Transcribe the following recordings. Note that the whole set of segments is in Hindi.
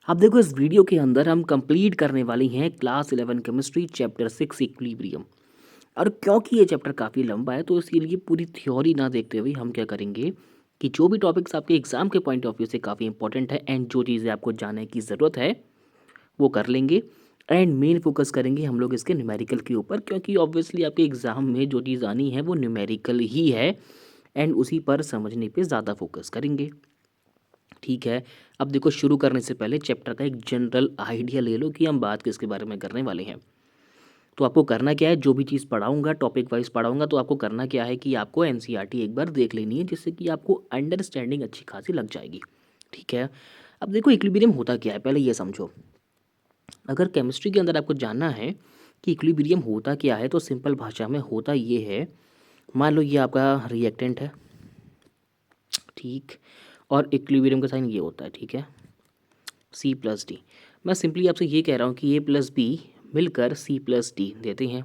अब देखो इस वीडियो के अंदर हम कंप्लीट करने वाली हैं क्लास 11 केमिस्ट्री चैप्टर 6 इक्विलिब्रियम। और क्योंकि ये चैप्टर काफ़ी लंबा है तो इसके लिए पूरी थ्योरी ना देखते हुए हम क्या करेंगे कि जो भी टॉपिक्स आपके एग्जाम के पॉइंट ऑफ व्यू से काफ़ी इंपॉर्टेंट है एंड जो चीज़ें आपको जानने की ज़रूरत है वो कर लेंगे। एंड मेन फोकस करेंगे हम लोग इसके न्यूमेरिकल के ऊपर, क्योंकि ऑब्वियसली आपके एग्ज़ाम में जो चीज़ आनी है वो न्यूमेरिकल ही है एंड उसी पर समझने पे ज़्यादा फोकस करेंगे। ठीक है। अब देखो शुरू करने से पहले चैप्टर का एक जनरल आइडिया ले लो कि हम बात किसके बारे में करने वाले हैं। तो आपको करना क्या है, जो भी चीज़ पढ़ाऊंगा टॉपिक वाइज पढ़ाऊंगा तो आपको करना क्या है कि आपको एनसीईआरटी एक बार देख लेनी है, जिससे कि आपको अंडरस्टैंडिंग अच्छी खासी लग जाएगी। ठीक है। अब देखो इक्विलिब्रियम होता क्या है, पहले ये समझो। अगर केमिस्ट्री के अंदर आपको जानना है कि इक्विलिब्रियम होता क्या है तो सिंपल भाषा में होता ये है। मान लो ये आपका रिएक्टेंट है, ठीक, और इक्विलिब्रियम का साइन ये होता है, ठीक है, C+D। मैं सिंपली आपसे ये कह रहा हूँ कि A+B मिलकर C+D देते हैं।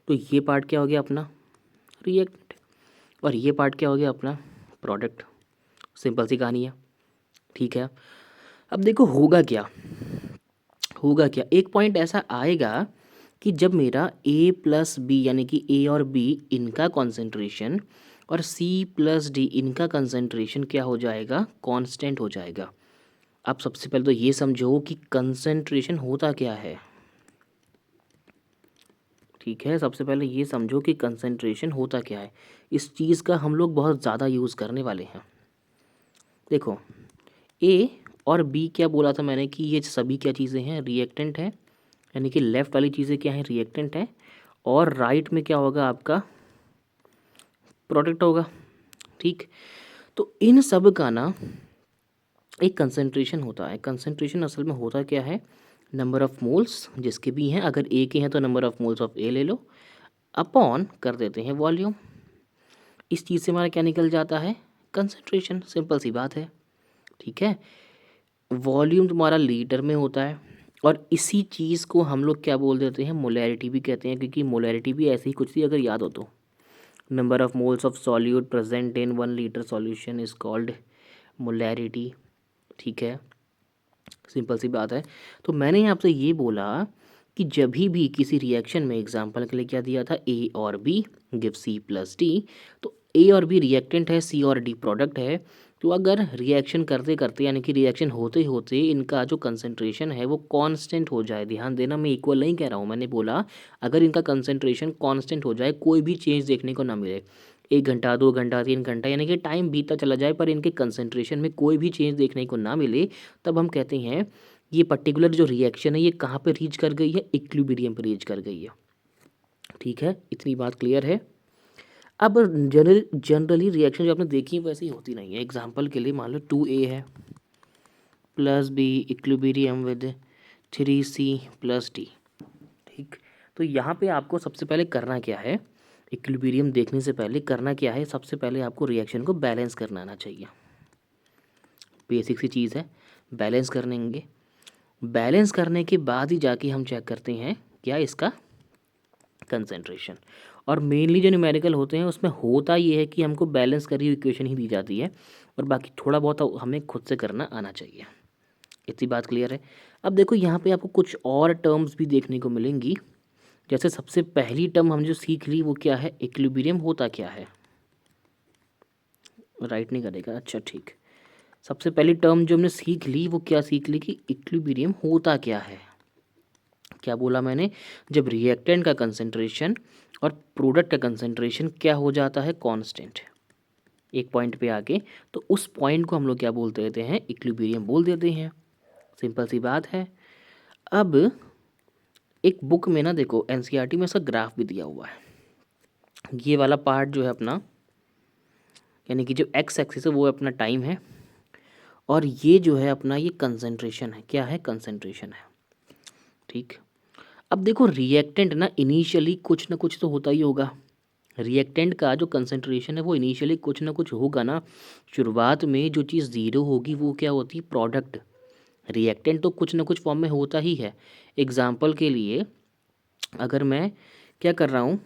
तो ये पार्ट क्या हो गया अपना रिएक्ट, और ये पार्ट क्या हो गया अपना प्रोडक्ट। सिंपल सी कहानी है। ठीक है। अब देखो होगा क्या, एक पॉइंट ऐसा आएगा कि जब मेरा A+B यानी कि A और B इनका कॉन्सेंट्रेशन और C+D इनका कंसंट्रेशन क्या हो जाएगा, कांस्टेंट हो जाएगा। आप सबसे पहले तो ये समझो कि कंसंट्रेशन होता क्या है। ठीक है, सबसे पहले ये समझो कि कंसंट्रेशन होता क्या है। इस चीज़ का हम लोग बहुत ज़्यादा यूज़ करने वाले हैं। देखो ए और बी क्या बोला था मैंने कि ये सभी क्या चीज़ें हैं, रिएक्टेंट है, यानी कि लेफ़्ट वाली चीज़ें क्या हैं, रिएक्टेंट है, और राइट में क्या होगा आपका प्रोडक्ट होगा। ठीक। तो इन सब का ना एक कंसंट्रेशन होता है। कंसंट्रेशन असल में होता क्या है, नंबर ऑफ़ मोल्स जिसके भी हैं, अगर ए के हैं तो नंबर ऑफ़ मोल्स ऑफ ए ले लो, अपॉन कर देते हैं वॉल्यूम। इस चीज़ से हमारा क्या निकल जाता है, कंसंट्रेशन। सिंपल सी बात है। ठीक है। वॉल्यूम तुम्हारा लीटर में होता है, और इसी चीज़ को हम लोग क्या बोल देते हैं, मोलैरिटी भी कहते हैं, क्योंकि मोलैरिटी भी ऐसी ही कुछ थी अगर याद हो तो। Number of moles of solute present in 1 litre solution is called molarity. ठीक है, सिंपल सी बात है। तो मैंने आपसे ये बोला कि जब भी किसी रिएक्शन में, एग्जांपल के लिए क्या दिया था, ए और बी गिव C+D, तो ए और बी रिएक्टेंट है, सी और डी प्रोडक्ट है। तो अगर रिएक्शन करते करते यानी कि रिएक्शन होते होते इनका जो कंसंट्रेशन है वो कांस्टेंट हो जाए, ध्यान देना मैं इक्वल नहीं कह रहा हूँ, मैंने बोला अगर इनका कंसंट्रेशन कांस्टेंट हो जाए, कोई भी चेंज देखने को ना मिले, 1 घंटा 2 घंटा 3 घंटा यानी कि टाइम बीतता चला जाए पर इनके कंसंट्रेशन में कोई भी चेंज देखने को ना मिले, तब हम कहते हैं ये पर्टिकुलर जो रिएक्शन है ये कहाँ पे रीच कर गई है, इक्विलिब्रियम पे रीच कर गई है। ठीक है, इतनी बात क्लियर है। अब जनरली रिएक्शन जो आपने देखी है वैसी होती नहीं है। एग्जांपल के लिए मान लो 2A है plus B equilibrium with 3C+D। ठीक। तो यहाँ पे आपको सबसे पहले करना क्या है, इक्विलिब्रियम देखने से पहले करना क्या है, सबसे पहले आपको रिएक्शन को बैलेंस करना आना चाहिए। बेसिक सी चीज़ है, बैलेंस करेंगे। बैलेंस करने के बाद ही जाके हम चेक करते हैं क्या, इसका कंसंट्रेशन। और मेनली जो न्यूमेरिकल होते हैं उसमें होता ये है कि हमको बैलेंस करी हुई इक्वेशन ही दी जाती है, और बाकी थोड़ा बहुत हमें खुद से करना आना चाहिए। इतनी बात क्लियर है। अब देखो यहाँ पे आपको कुछ और टर्म्स भी देखने को मिलेंगी। जैसे सबसे पहली टर्म हम जो सीख ली वो क्या है, इक्विलिब्रियम होता क्या है। राइट नहीं करेगा, अच्छा ठीक। सबसे पहली टर्म जो हमने सीख ली वो क्या सीख ली कि इक्विलिब्रियम होता क्या है। क्या बोला मैंने, जब रिएक्टेंट का कंसंट्रेशन और प्रोडक्ट का कंसंट्रेशन क्या हो जाता है, कांस्टेंट, एक पॉइंट पे आके, तो उस पॉइंट को हम लोग क्या बोलते देते हैं, इक्विलिब्रियम बोल देते हैं। सिंपल सी बात है। अब एक बुक में ना देखो एनसीईआरटी में इसका ग्राफ भी दिया हुआ है। ये वाला पार्ट जो है अपना, यानी कि जो एक्स एक्सिस है वो अपना टाइम है, और ये जो है अपना ये कंसंट्रेशन है, क्या है, कंसंट्रेशन है। ठीक। अब देखो रिएक्टेंट ना इनिशियली कुछ ना कुछ तो होता ही होगा। रिएक्टेंट का जो कंसंट्रेशन है वो इनिशियली कुछ ना कुछ होगा ना। शुरुआत में जो चीज़ ज़ीरो होगी वो क्या होती है, प्रोडक्ट। रिएक्टेंट तो कुछ ना कुछ फॉर्म में होता ही है। एग्जाम्पल के लिए अगर मैं क्या कर रहा हूँ,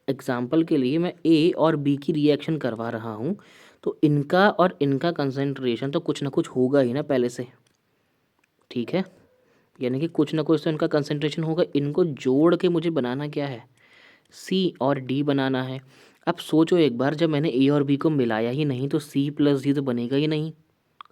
एग्जाम्पल के लिए मैं ए और बी की रिएक्शन करवा रहा हूँ, तो इनका और इनका कंसंट्रेशन तो कुछ ना कुछ होगा ही ना पहले से, ठीक है। यानी कि कुछ ना कुछ तो इनका कंसंट्रेशन होगा। इनको जोड़ के मुझे बनाना क्या है, सी और डी बनाना है। अब सोचो एक बार, जब मैंने ए और बी को मिलाया ही नहीं तो सी प्लस डी तो बनेगा ही नहीं,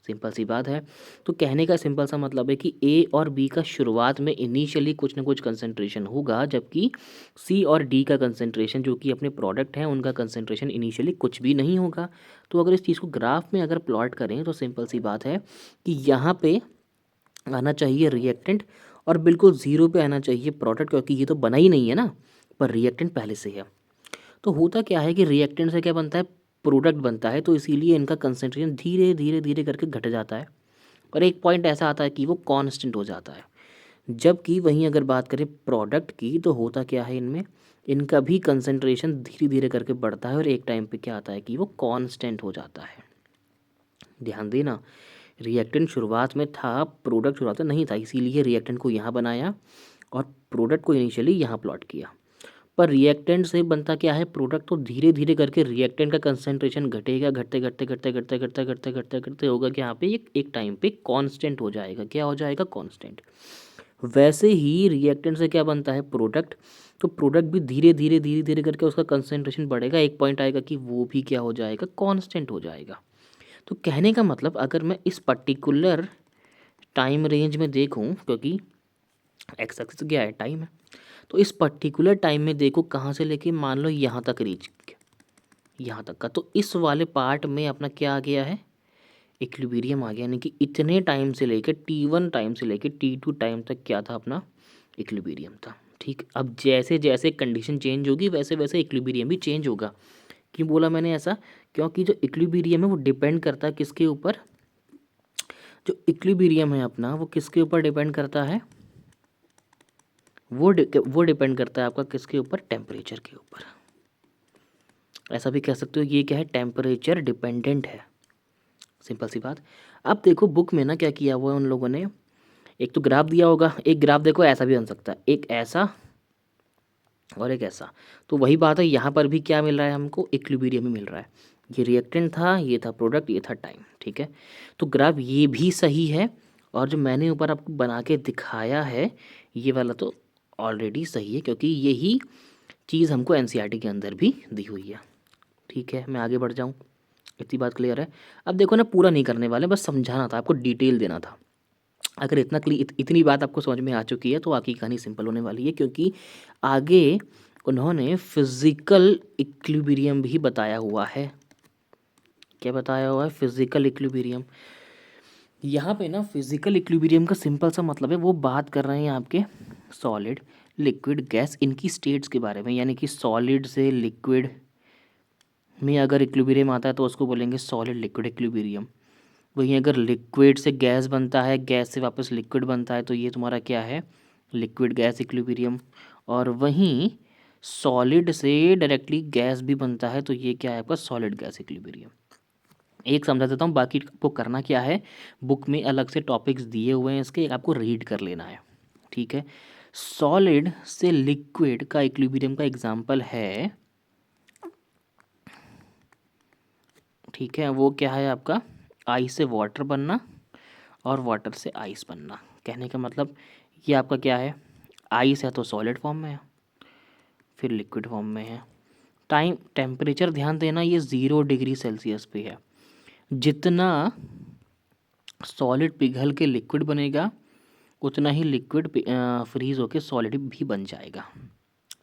सिंपल सी बात है। तो कहने का सिंपल सा मतलब है कि ए और बी का शुरुआत में इनिशियली कुछ ना कुछ कंसंट्रेशन होगा, जबकि सी और डी का कंसंट्रेशन जो कि अपने प्रोडक्ट हैं उनका कंसंट्रेशन इनिशियली कुछ भी नहीं होगा। तो अगर इस चीज़ को ग्राफ में अगर प्लॉट करें तो सिंपल सी बात है कि यहाँ पे आना चाहिए रिएक्टेंट और बिल्कुल ज़ीरो पे आना चाहिए प्रोडक्ट, क्योंकि ये तो बना ही नहीं है ना, पर रिएक्टेंट पहले से है। तो होता क्या है कि रिएक्टेंट से क्या बनता है, प्रोडक्ट बनता है, तो इसीलिए इनका कंसंट्रेशन धीरे धीरे धीरे करके घट जाता है और एक पॉइंट ऐसा आता है कि वो कांस्टेंट हो जाता है। जबकि वहीं अगर बात करें प्रोडक्ट की तो होता क्या है, इनमें इनका भी कंसंट्रेशन धीरे धीरे करके बढ़ता है और एक टाइम पे क्या आता है कि वो कांस्टेंट हो जाता है। ध्यान देना, रिएक्टेंट शुरुआत में था, प्रोडक्ट शुरुआत में नहीं था, इसीलिए रिएक्टेंट को यहाँ बनाया और प्रोडक्ट को इनिशियली यहाँ प्लॉट किया। पर रिएक्टेंट से बनता क्या है, प्रोडक्ट। तो धीरे धीरे करके रिएक्टेंट का कंसंट्रेशन घटेगा, घटते घटते घटते घटते घटते घटते घटते घटते होगा कि यहाँ पे एक टाइम पे कांस्टेंट हो जाएगा। क्या हो जाएगा, कांस्टेंट। वैसे ही रिएक्टेंट से क्या बनता है, प्रोडक्ट। तो प्रोडक्ट भी धीरे धीरे धीरे धीरे करके उसका कंसंट्रेशन बढ़ेगा, एक पॉइंट आएगा कि वो भी क्या हो जाएगा, कांस्टेंट हो जाएगा। तो कहने का मतलब अगर मैं इस पर्टिकुलर टाइम रेंज में देखूं, क्योंकि एक्स एक्सिस क्या है, टाइम है, तो इस पर्टिकुलर टाइम में देखो कहाँ से लेके मान लो यहाँ तक रीच, यहाँ तक का, तो इस वाले पार्ट में अपना क्या आ गया है, इक्विलिब्रियम आ गया। यानी कि इतने टाइम से लेकर T1 टाइम से लेकर T2 टाइम तक क्या था, अपना इक्विलिब्रियम था। ठीक, अब जैसे जैसे कंडीशन चेंज होगी वैसे वैसे इक्विलिब्रियम भी चेंज होगा। क्यों बोला मैंने ऐसा, क्योंकि जो इक्विलिब्रियम है वो डिपेंड करता है किसके ऊपर, जो इक्विलिब्रियम है अपना वो किसके ऊपर डिपेंड करता है, वो डिपेंड करता है आपका किसके ऊपर, टेम्परेचर के ऊपर। ऐसा भी कह सकते हो ये क्या है, टेम्परेचर डिपेंडेंट है, सिंपल सी बात। अब देखो बुक में ना क्या किया हुआ है उन लोगों ने, एक तो ग्राफ दिया होगा, एक ग्राफ देखो ऐसा भी बन सकता है, एक ऐसा और एक ऐसा। तो वही बात है, यहाँ पर भी क्या मिल रहा है हमको, इक्विलिब्रियम ही मिल रहा है। ये रिएक्टेंट था, ये था प्रोडक्ट, ये था टाइम, ठीक है। तो ग्राफ ये भी सही है और जो मैंने ऊपर आपको बना के दिखाया है ये वाला तो ऑलरेडी सही है, क्योंकि यही चीज़ हमको एनसीईआरटी के अंदर भी दी हुई है। ठीक है, मैं आगे बढ़ जाऊँ, इतनी बात क्लियर है। अब देखो ना, पूरा नहीं करने वाले, बस समझाना था आपको, डिटेल देना था। अगर इतनी बात आपको समझ में आ चुकी है तो आगे की कहानी सिंपल होने वाली है, क्योंकि आगे उन्होंने फिजिकल इक्विलिब्रियम भी बताया हुआ है। क्या बताया हुआ है, फिजिकल इक्विलिब्रियम। यहाँ पे ना फिजिकल इक्विलिब्रियम का सिंपल सा मतलब है, वो बात कर रहे हैं आपके सॉलिड, लिक्विड, गैस, इनकी स्टेट्स के बारे में। यानी कि सॉलिड से लिक्विड में अगर इक्विलिब्रियम आता है तो उसको बोलेंगे सॉलिड लिक्विड इक्विलिब्रियम। वहीं अगर लिक्विड से गैस बनता है, गैस से वापस लिक्विड बनता है, तो ये तुम्हारा क्या है, लिक्विड गैस इक्विलिब्रियम। और वहीं सॉलिड से डायरेक्टली गैस भी बनता है, तो ये क्या है आपका, सॉलिड गैस इक्विलिब्रियम। एक समझा देता हूँ, बाकी आपको करना क्या है, बुक में अलग से टॉपिक्स दिए हुए हैं इसके, आपको रीड कर लेना है, ठीक है। सॉलिड से लिक्विड का इक्विलिब्रियम का एग्जांपल है, ठीक है, वो क्या है आपका, आइस से वाटर बनना और वाटर से आइस बनना। कहने का मतलब ये आपका क्या है, आइस है तो सॉलिड फॉर्म में है, फिर लिक्विड फॉर्म में है। टेम्परेचर ध्यान देना, ये 0 डिग्री सेल्सियस पे है। जितना सॉलिड पिघल के लिक्विड बनेगा उतना ही लिक्विड फ्रीज होके सॉलिड भी बन जाएगा,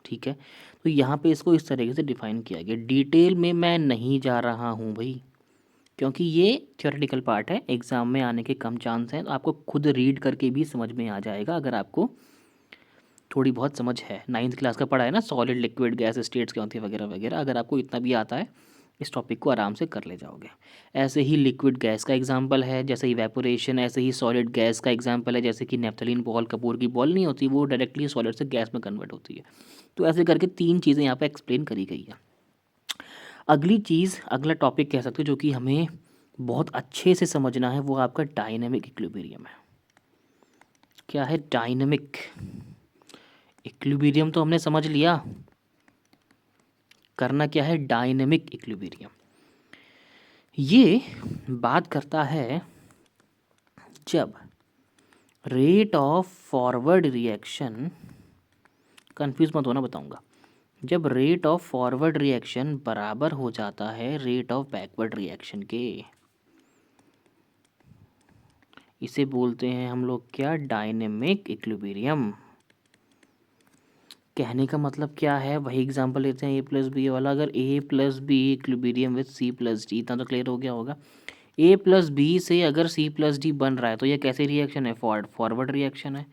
ठीक है। तो यहाँ पे इसको इस तरीके से डिफाइन किया गया। डिटेल में मैं नहीं जा रहा हूँ भाई, क्योंकि ये थ्योरेटिकल पार्ट है, एग्ज़ाम में आने के कम चांस हैं, तो आपको खुद रीड करके भी समझ में आ जाएगा अगर आपको थोड़ी बहुत समझ है। 9th क्लास का पढ़ा है ना, सॉलिड लिक्विड गैस स्टेट्स क्या होती है वगैरह वगैरह, अगर आपको इतना भी आता है इस टॉपिक को आराम से कर ले जाओगे। ऐसे ही लिक्विड गैस का एग्जांपल है जैसे इवेपोरेशन, ऐसे ही सॉलिड गैस का एग्जांपल है जैसे कि नेफ्थलीन बॉल, कपूर की बॉल नहीं होती, वो डायरेक्टली सॉलिड से गैस में कन्वर्ट होती है। तो ऐसे करके 3 चीज़ें यहाँ पर एक्सप्लेन करी गई है। अगली चीज़, अगला टॉपिक कह सकते हो जो कि हमें बहुत अच्छे से समझना है, वो आपका डायनेमिक इक्विलिब्रियम है। क्या है, डायनेमिक इक्विलिब्रियम तो हमने समझ लिया, करना क्या है, डायनेमिक इक्विलिब्रियम। ये बात करता है जब rate of forward reaction, confuse मत होना बताऊंगा, जब रेट ऑफ फॉरवर्ड रिएक्शन बराबर हो जाता है रेट ऑफ बैकवर्ड रिएक्शन के, इसे बोलते हैं हम लोग क्या, डायनेमिक इक्विलिब्रियम। कहने का मतलब क्या है, वही एग्जांपल लेते हैं ए प्लस बी वाला। अगर A plus B equilibrium with C plus D, इतना तो क्लियर हो गया होगा। ए प्लस बी से अगर सी प्लस डी बन रहा है तो ये कैसे रिएक्शन है, फॉरवर्ड रिएक्शन है।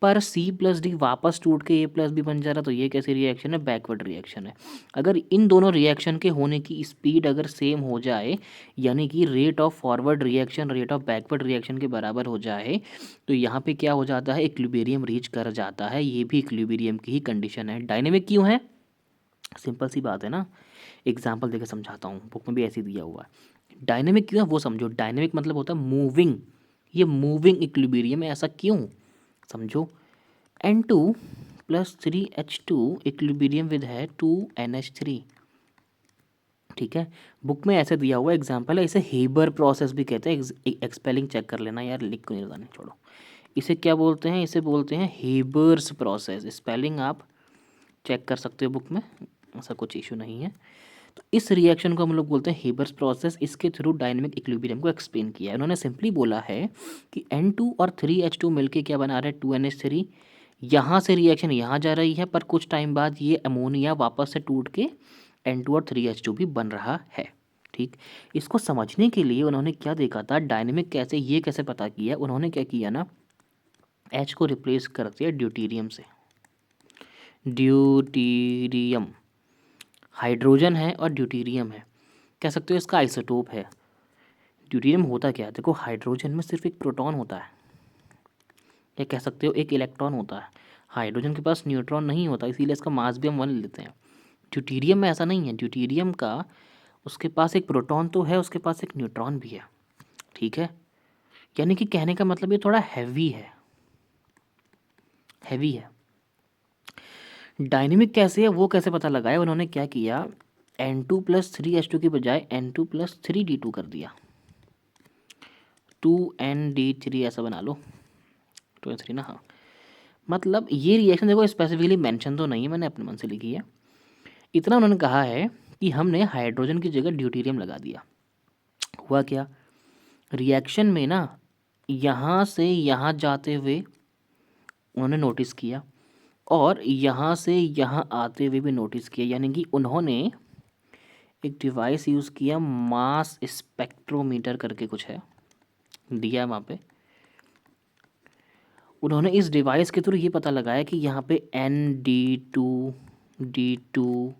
पर सी प्लस डी वापस टूट के ए प्लस बी बन जा रहा है तो ये कैसे रिएक्शन है, बैकवर्ड रिएक्शन है। अगर इन दोनों रिएक्शन के होने की स्पीड अगर सेम हो जाए, यानी कि rate of forward reaction rate of backward reaction के बराबर हो जाए, तो यहाँ पे क्या हो जाता है, इक्विलिब्रियम रीच कर जाता है। ये भी इक्विलिब्रियम की ही कंडीशन है। डायनेमिक क्यों है, सिंपल सी बात है ना, एग्जाम्पल देकर समझाता हूँ, बुक में भी ऐसे दिया हुआ है। डायनेमिक क्यों है वो समझो। डायनेमिक मतलब होता है मूविंग, ये मूविंग इक्विलिब्रियम है। ऐसा क्यों, समझो। N2 plus 3H2 equilibrium with है 2NH3, ठीक है। बुक में ऐसे दिया हुआ एग्जाम्पल है। इसे हेबर प्रोसेस भी कहते हैं। एक्सपेलिंग चेक कर लेना यार, लिख को नहीं लगाने, छोड़ो। इसे क्या बोलते हैं, इसे बोलते हैं हेबर्स प्रोसेस। स्पेलिंग आप चेक कर सकते हो बुक में, ऐसा कुछ इशू नहीं है। तो इस रिएक्शन को हम लोग बोलते हैं हेबर्स प्रोसेस। इसके थ्रू डायनेमिक इक्विलिब्रियम को एक्सप्लेन किया है। उन्होंने सिंपली बोला है कि N2 और 3H2 मिलके क्या बना रहे हैं, 2NH3। यहाँ से रिएक्शन यहाँ जा रही है, पर कुछ टाइम बाद ये अमोनिया वापस से टूट के N2 और 3H2 भी बन रहा है, ठीक। इसको समझने के लिए उन्होंने क्या देखा था, डायनेमिक कैसे, ये कैसे पता किया। उन्होंने क्या किया ना, H को रिप्लेस कर दिया ड्यूटीरियम से। ड्यूटीरियम हाइड्रोजन है और ड्यूटीरियम है, कह सकते हो इसका आइसोटोप है। ड्यूटीरियम होता क्या है, देखो हाइड्रोजन में सिर्फ एक प्रोटॉन होता है, या कह सकते हो एक इलेक्ट्रॉन होता है। हाइड्रोजन के पास न्यूट्रॉन नहीं होता, इसीलिए इसका मास भी हम 1 लेते हैं। ड्यूटीरियम में ऐसा नहीं है। ड्यूटीरियम का उसके पास एक प्रोटॉन तो है, उसके पास एक न्यूट्रॉन भी है, ठीक है। यानी कि कहने का मतलब ये थोड़ा हैवी है, हैवी है। डायनेमिक कैसे है वो कैसे पता लगाया, उन्होंने क्या किया, N2 प्लस 3H2 की बजाय N2 प्लस 3D2 कर दिया, 2ND3 ऐसा बना लो, 2N3 ना, हाँ। मतलब ये रिएक्शन देखो स्पेसिफिकली मेंशन तो नहीं है, मैंने अपने मन से लिखी है। इतना उन्होंने कहा है कि हमने हाइड्रोजन की जगह ड्यूटीरियम लगा दिया। हुआ क्या, रिएक्शन में ना यहाँ से यहाँ जाते हुए उन्होंने नोटिस किया, और यहाँ से यहाँ आते हुए भी नोटिस किया। यानी कि उन्होंने एक डिवाइस यूज़ किया, मास स्पेक्ट्रोमीटर करके कुछ है, दिया है वहाँ पे। उन्होंने इस डिवाइस के थ्रू ये पता लगाया कि यहाँ पे ND2 D2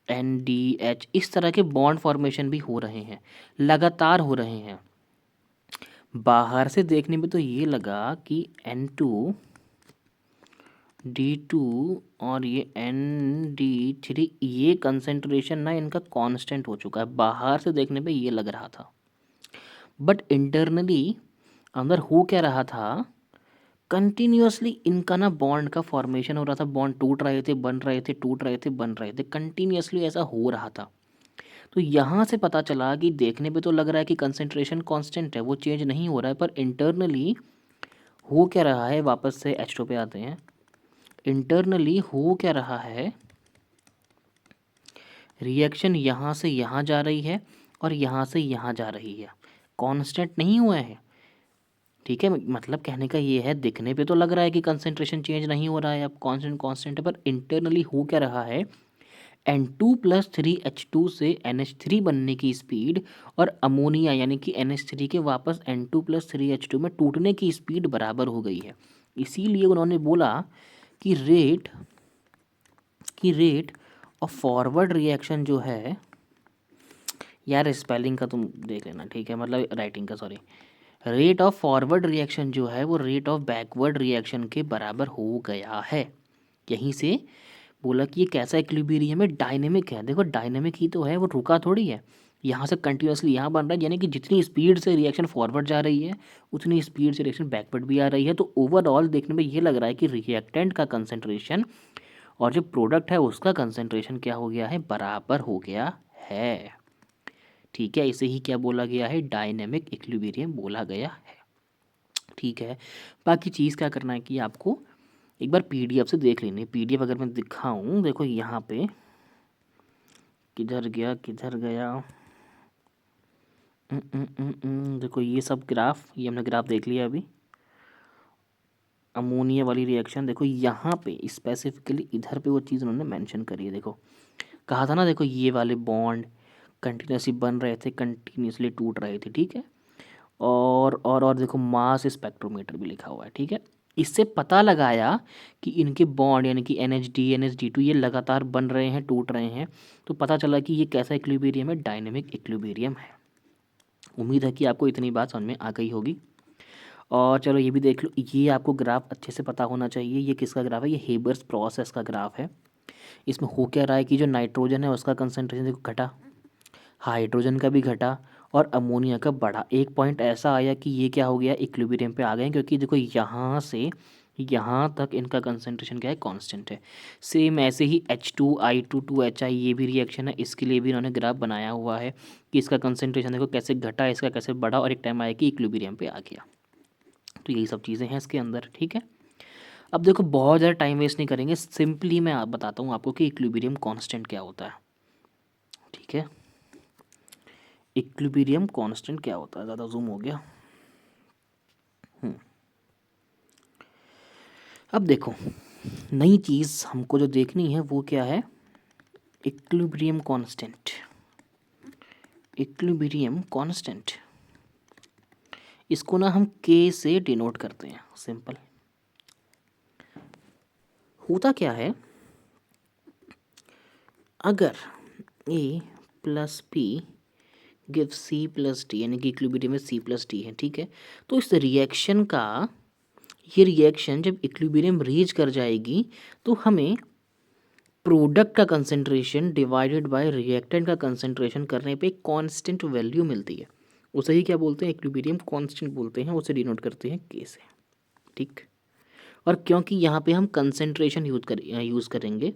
NDH इस तरह के बॉन्ड फॉर्मेशन भी हो रहे हैं, लगातार हो रहे हैं। बाहर से देखने में तो ये लगा कि N2 D2 और ये ND3 ये कंसंट्रेशन ना इनका कांस्टेंट हो चुका है, बाहर से देखने पे ये लग रहा था। बट इंटरनली अंदर हो क्या रहा था, कंटिन्यूसली इनका ना बॉन्ड का फॉर्मेशन हो रहा था। बॉन्ड टूट रहे थे, बन रहे थे, टूट रहे थे, बन रहे थे, कंटिन्यूसली ऐसा हो रहा था। तो यहाँ से पता चला कि देखने पे तो लग रहा है कि कंसंट्रेशन कांस्टेंट है, वो चेंज नहीं हो रहा है, पर इंटरनली हो क्या रहा है, वापस से H2 पे आते हैं। इंटरनली हो क्या रहा है, रिएक्शन यहाँ से यहाँ जा रही है और यहाँ से यहाँ जा रही है, कांस्टेंट नहीं हुआ है, ठीक है। मतलब कहने का ये है, दिखने पे तो लग रहा है कि कंसंट्रेशन चेंज नहीं हो रहा है, अब कांस्टेंट कांस्टेंट है, पर इंटरनली हो क्या रहा है, N2 प्लस 3H2 से NH3 बनने की स्पीड और अमोनिया यानी कि NH3 के वापस N2 प्लस 3H2 में टूटने की स्पीड बराबर हो गई है। इसीलिए उन्होंने बोला कि रेट ऑफ फॉरवर्ड रिएक्शन जो है, यार स्पेलिंग का तुम देख लेना, ठीक है, मतलब राइटिंग का, sorry. Rate of forward reaction जो है वो रेट ऑफ बैकवर्ड रिएक्शन के बराबर हो गया है। यहीं से बोला कि ये कैसा इक्विलिब्रियम है, डायनेमिक है। देखो डायनेमिक ही तो है, वो रुका थोड़ी है, यहाँ से कंटिन्यूसली यहाँ बन रहा है। यानी कि जितनी स्पीड से रिएक्शन फॉरवर्ड जा रही है उतनी स्पीड से रिएक्शन बैकवर्ड भी आ रही है। तो ओवरऑल देखने में ये लग रहा है कि रिएक्टेंट का कंसंट्रेशन और जो प्रोडक्ट है उसका कंसंट्रेशन क्या हो गया है, बराबर हो गया है, ठीक है, इसे ही क्या बोला गया है, डायनेमिक इक्विलिब्रियम बोला गया है। ठीक है, बाकी चीज़ क्या करना है कि आपको एक बार पीडीएफ से देख लेनी है। पीडीएफ अगर मैं दिखाऊं, देखो यहाँ पे किधर गया किधर गया, देखो ये सब ग्राफ, ये हमने ग्राफ देख लिया अभी। अमोनिया वाली रिएक्शन देखो यहाँ पे स्पेसिफिकली इधर पे वो चीज़ उन्होंने मेंशन करी है। देखो कहा था ना, देखो ये वाले बॉन्ड कंटिन्यूसली बन रहे थे, कंटिन्यूसली टूट रहे थे। ठीक है, और देखो मास स्पेक्ट्रोमीटर भी लिखा हुआ है। ठीक है, इससे पता लगाया कि इनके बॉन्ड यानी कि NH2 NH2 ये लगातार बन रहे हैं, टूट रहे हैं, तो पता चला कि ये कैसा इक्विलिब्रियम है, डायनेमिक इक्विलिब्रियम है। उम्मीद है कि आपको इतनी बात समझ में आ गई होगी। और चलो ये भी देख लो, ये आपको ग्राफ अच्छे से पता होना चाहिए। ये किसका ग्राफ है, ये हेबर्स प्रोसेस का ग्राफ है। इसमें हो क्या रहा है कि जो नाइट्रोजन है उसका कंसंट्रेशन देखो घटा, हाइड्रोजन का भी घटा और अमोनिया का बढ़ा। एक पॉइंट ऐसा आया कि ये क्या हो गया, इक्विलिब्रियम पे आ गए, क्योंकि देखो यहाँ से यहाँ तक इनका कंसंट्रेशन क्या है, कांस्टेंट है। सेम ऐसे ही H2I2 ये भी रिएक्शन है, इसके लिए भी इन्होंने ग्राफ बनाया हुआ है कि इसका कंसंट्रेशन देखो कैसे घटा, इसका कैसे बढ़ा, और एक टाइम आया कि इक्विलिब्रियम पे आ गया। तो यही सब चीज़ें हैं इसके अंदर। ठीक है, अब देखो बहुत ज़्यादा टाइम वेस्ट नहीं करेंगे, सिंपली मैं आप बताता हूँ आपको कि इक्विलिब्रियम कांस्टेंट क्या होता है। ठीक है, इक्विलिब्रियम कांस्टेंट क्या होता है, ज़्यादा जूम हो गया। अब देखो नई चीज़ हमको जो देखनी है वो क्या है, इक्विलिब्रियम कांस्टेंट। इक्विलिब्रियम कांस्टेंट इसको ना हम K से डिनोट करते हैं। सिंपल होता क्या है, अगर A plus P give C plus D, यानी कि इक्विलिब्रियम में C प्लस डी है। ठीक है, तो इस रिएक्शन का, ये रिएक्शन जब इक्विलिब्रियम रीच कर जाएगी तो हमें प्रोडक्ट का कंसंट्रेशन डिवाइडेड बाय रिएक्टेंट का कंसंट्रेशन करने पे कांस्टेंट वैल्यू मिलती है। उसे ही क्या बोलते हैं, इक्विलिब्रियम कांस्टेंट बोलते हैं, उसे डिनोट करते हैं K से। ठीक, और क्योंकि यहाँ पे हम कंसंट्रेशन यूज़ करेंगे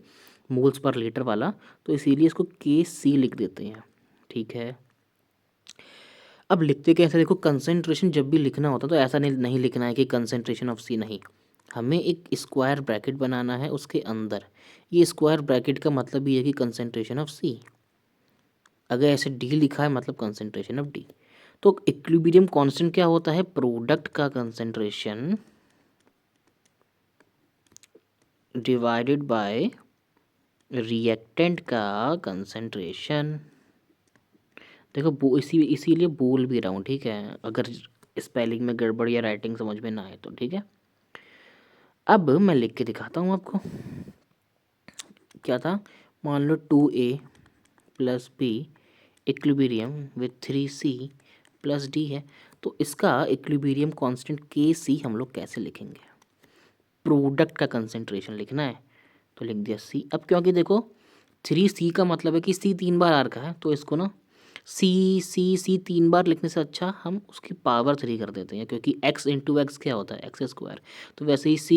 मोल्स पर लीटर वाला, तो इसीलिए इसको KC लिख देते हैं। ठीक है, अब लिखते कैसे, देखो कंसंट्रेशन जब भी लिखना होता तो ऐसा नहीं लिखना है कि कंसंट्रेशन ऑफ C, नहीं, हमें एक स्क्वायर ब्रैकेट बनाना है उसके अंदर। ये स्क्वायर ब्रैकेट का मतलब ये है कि कंसंट्रेशन ऑफ C, अगर ऐसे D लिखा है मतलब कंसंट्रेशन ऑफ D। तो इक्विलिब्रियम कांस्टेंट क्या होता है, प्रोडक्ट का कंसंट्रेशन डिवाइडेड बाय रिएक्टेंट का कंसंट्रेशन। देखो इसीलिए बोल भी रहा हूँ। ठीक है, अगर स्पेलिंग में गड़बड़ या राइटिंग समझ में ना आए तो। ठीक है, अब मैं लिख के दिखाता हूँ आपको। क्या था, मान लो 2A plus B equilibrium with 3C plus D है, तो इसका इक्विलिब्रियम कांस्टेंट KC हम लोग कैसे लिखेंगे, प्रोडक्ट का कंसंट्रेशन लिखना है तो लिख दिया C। अब क्योंकि देखो 3C का मतलब है कि C 3 बार आ रखा है, तो इसको ना C 3 बार लिखने से अच्छा हम उसकी पावर 3 कर देते हैं, क्योंकि x इंटू एक्स क्या होता है, x²। तो वैसे ही C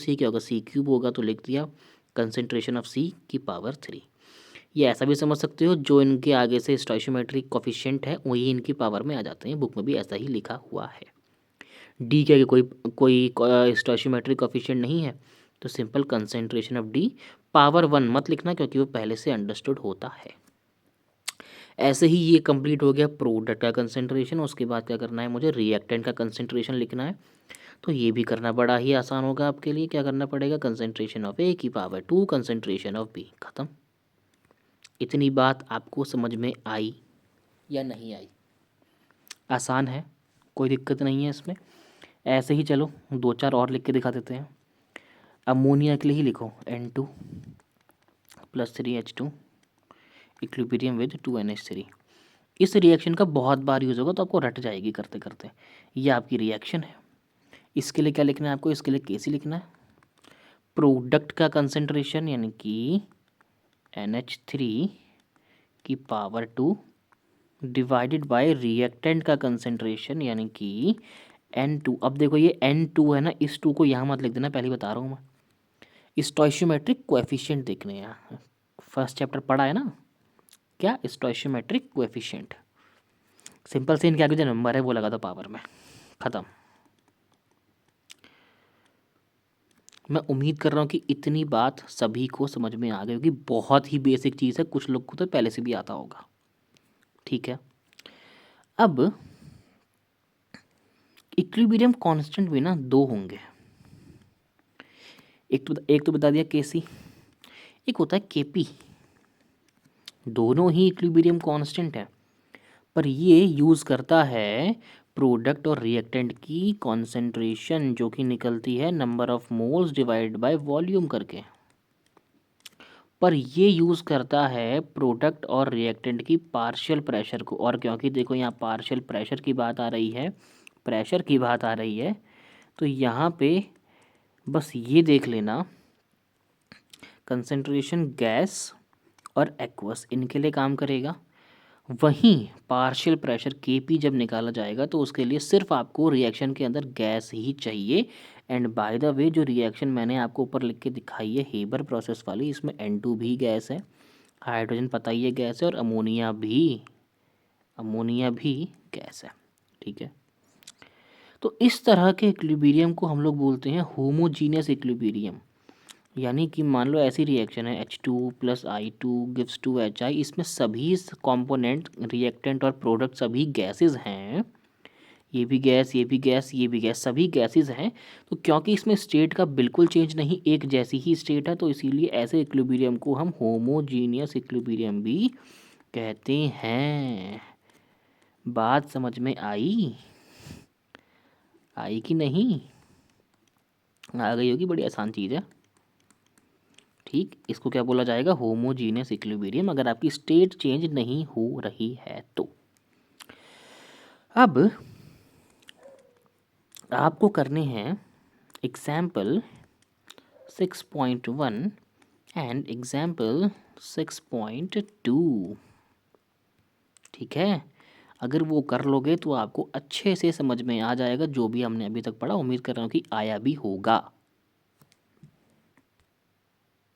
क्या होगा, C³ होगा, तो लिख दिया कंसंट्रेशन ऑफ C की पावर 3। ये ऐसा भी समझ सकते हो, जो इनके आगे से स्टोइशियोमेट्रिक कोफिशिएंट है वही इनकी पावर में आ जाते हैं, बुक में भी ऐसा ही लिखा हुआ है। डी क्या कोई कोई स्टोइशियोमेट्रिक कोफिशिएंट नहीं है, तो simple concentration of D power 1 मत लिखना, क्योंकि वो पहले से अंडरस्टूड होता है। ऐसे ही ये कंप्लीट हो गया प्रोडक्ट का कंसंट्रेशन। उसके बाद क्या करना है, मुझे रिएक्टेंट का कंसंट्रेशन लिखना है, तो ये भी करना बड़ा ही आसान होगा आपके लिए। क्या करना पड़ेगा, कंसंट्रेशन ऑफ A की पावर 2 कंसंट्रेशन ऑफ B, खत्म। इतनी बात आपको समझ में आई या नहीं आई, आसान है, कोई दिक्कत नहीं है इसमें। ऐसे ही चलो 2-4 और लिख के दिखा देते हैं। अमोनिया के लिए ही लिखो N2 plus 3H2 equilibrium with 2NH3। इस रिएक्शन का बहुत बार यूज़ होगा तो आपको रट जाएगी करते करते। ये आपकी रिएक्शन है, इसके लिए क्या लिखना है आपको, इसके लिए KC लिखना है। प्रोडक्ट का कंसंट्रेशन यानी कि NH3 की पावर 2 डिवाइडेड बाय रिएक्टेंट का कंसंट्रेशन यानी कि N2। अब देखो ये N2 है ना, इस 2 को यहाँ मत लिख देना, पहले बता रहा हूँ मैं। स्टोइशियोमेट्रिक कोएफिशिएंट देखने हैं, फर्स्ट चैप्टर पढ़ा है ना, क्या, स्टोइशियोमेट्रिक कोएफिशिएंट। सिंपल से इनके आगे जो नंबर है वो लगा दो पावर में, ख़त्म। मैं उम्मीद कर रहा हूँ कि इतनी बात सभी को समझ में आ गई होगी, बहुत ही बेसिक चीज़ है, कुछ लोग को तो पहले से भी आता होगा। ठीक है, अब इक्विलिब्रियम कांस्टेंट भी ना दो होंगे, एक तो बता दिया केसी, एक होता है केपी। दोनों ही इक्विलिब्रियम कांस्टेंट है, पर ये यूज़ करता है प्रोडक्ट और रिएक्टेंट की कॉन्सेंट्रेशन जो कि निकलती है number of moles divide by volume करके, पर ये यूज़ करता है प्रोडक्ट और रिएक्टेंट की पार्शियल प्रेशर को। और क्योंकि देखो यहाँ पार्शियल प्रेशर की बात आ रही है, प्रेशर की बात आ रही है, तो यहाँ पे बस ये देख लेना, कंसंट्रेशन गैस और एक्वस इनके लिए काम करेगा। वहीं पार्शियल प्रेशर केपी जब निकाला जाएगा तो उसके लिए सिर्फ आपको रिएक्शन के अंदर गैस ही चाहिए। एंड बाय द वे जो रिएक्शन मैंने आपको ऊपर लिख के दिखाई है हेबर प्रोसेस वाली, इसमें N2 भी गैस है, हाइड्रोजन पता ही है गैस है, और अमोनिया भी गैस है। ठीक है, तो इस तरह के इक्विलिब्रियम को हम लोग बोलते हैं होमोजीनियस इक्विलिब्रियम। यानी कि मान लो ऐसी रिएक्शन है H2 + I2 गिव्स 2HI, इसमें सभी कंपोनेंट रिएक्टेंट और प्रोडक्ट सभी गैसेस हैं, ये भी गैस, ये भी गैस, ये भी गैस, सभी गैसेस हैं। तो क्योंकि इसमें स्टेट का बिल्कुल चेंज नहीं, एक जैसी ही स्टेट है, तो इसीलिए ऐसे इक्विलिब्रियम को हम होमोजीनियस इक्विलिब्रियम भी कहते हैं। बात समझ में आई कि नहीं? आ गई होगी, बड़ी आसान चीज़ है। ठीक, इसको क्या बोला जाएगा, होमोजीनियस इक्विलिब्रियम, अगर आपकी स्टेट चेंज नहीं हो रही है तो। अब आपको करने हैं एग्जाम्पल 6.1 एंड एग्जाम्पल 6.2। ठीक है, अगर वो कर लोगे तो आपको अच्छे से समझ में आ जाएगा जो भी हमने अभी तक पढ़ा, उम्मीद कर रहा हूँ कि आया भी होगा।